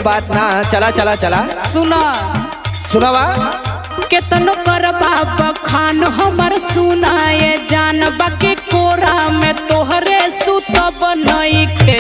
बात ना। चला चला चला सुना सुनावा। केतनो करबा बखान हमर सुनाए जान बाकी कोरा में तोहरे सुतब नहीं के।